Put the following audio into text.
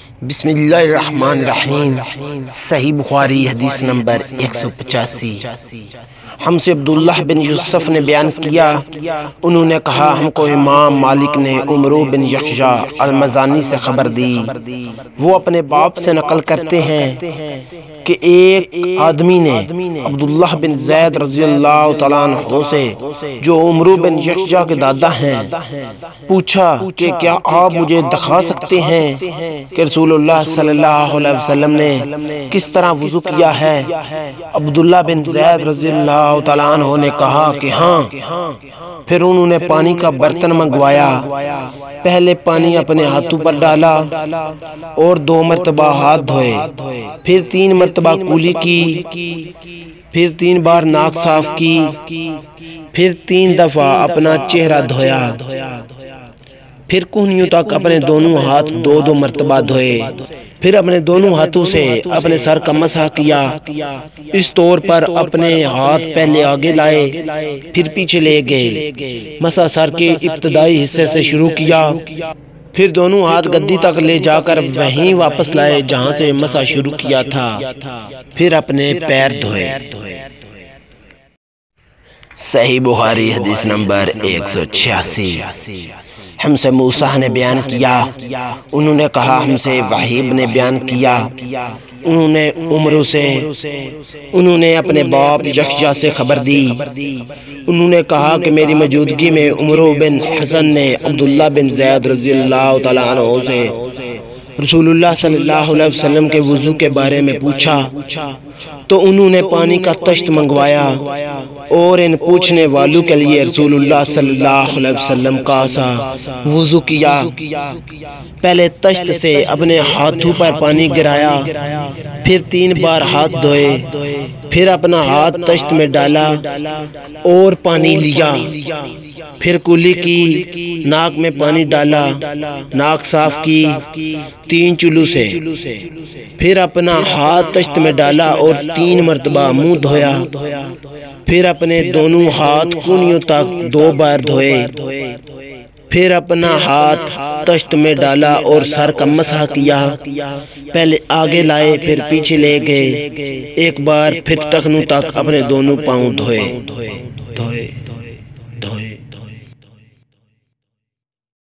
بسم اللہ الرحمن الرحیم۔ صحیح بخاری حدیث نمبر 185۔ ہم سے عبداللہ بن یوسف نے بیان کیا، انہوں نے کہا ہم کو امام مالک نے عمرو بن یحییٰ المزانی سے خبر دی، وہ اپنے باپ سے نقل کرتے ہیں کہ ایک آدمی نے عبداللہ بن زید رضی اللہ تعالیٰ عنہ سے، جو عمرو بن یحییٰ کے دادا ہیں، پوچھا کہ کیا آپ مجھے دکھا سکتے ہیں کہ رسول اللہ صلی اللہ علیہ وسلم نے کس طرح وضو کیا ہے؟ عبداللہ بن زید رضی اللہ تعالیٰ عنہ نے کہا کہ ہاں۔ پھر انہوں نے پانی کا برتن منگوایا، پہلے پانی اپنے ہاتھوں پر ڈالا اور 2 مرتبہ ہاتھ دھوئے، پھر 3 مرتبہ کولی کی، پھر 3 بار ناک صاف کی، پھر 3 دفعہ اپنا چہرہ دھویا، پھر کہنیوں تک اپنے دونوں ہاتھ 2 مرتبہ دھوئے، پھر اپنے دونوں ہاتھوں سے اپنے سر کا مسح کیا، اس طور پر اپنے ہاتھ پہلے آگے لائے پھر پیچھے لے گئے، مسح سر کے ابتدائی حصے سے شروع کیا، پھر دونوں ہاتھ گدی تک لے جا کر وہیں واپس لائے جہاں سے مسح شروع کیا تھا، پھر اپنے پیر دھوئے۔ صحیح بخاری حدیث نمبر 186۔ ہم سے موسیٰ نے بیان کیا، انہوں نے کہا ہم سے وحیب نے بیان کیا، انہوں نے عمرو سے، انہوں نے اپنے باپ یحییٰ سے خبر دی، انہوں نے کہا کہ میری موجودگی میں عمرو بن حسن نے عبداللہ بن زید رضی اللہ تعالیٰ عنہ سے رسول اللہ صلی اللہ علیہ وسلم کے وضو کے بارے میں پوچھا، تو انہوں نے پانی کا تشت منگوایا اور ان پوچھنے والوں کے لیے رسول اللہ صلی اللہ علیہ وسلم کا سا وضو کیا۔ پہلے تشت سے اپنے ہاتھوں پر پانی گرایا، پھر 3 بار ہاتھ دھوئے، پھر اپنا ہاتھ تشت میں ڈالا اور پانی لیا، پھر کولی کی، ناک میں پانی ڈالا، ناک صاف کی 3 چلو سے، پھر اپنا ہاتھ تشت میں ڈالا اور 3 مرتبہ منہ دھویا، پھر اپنے دونوں ہاتھ کونیوں تک 2 بار دھوئے، پھر اپنا ہاتھ تشت میں ڈالا اور سر کا مسح کیا، پہلے آگے لائے پھر پیچھے لے گئے 1 بار، پھر ٹخنوں تک اپنے دونوں پاؤں دھوئے۔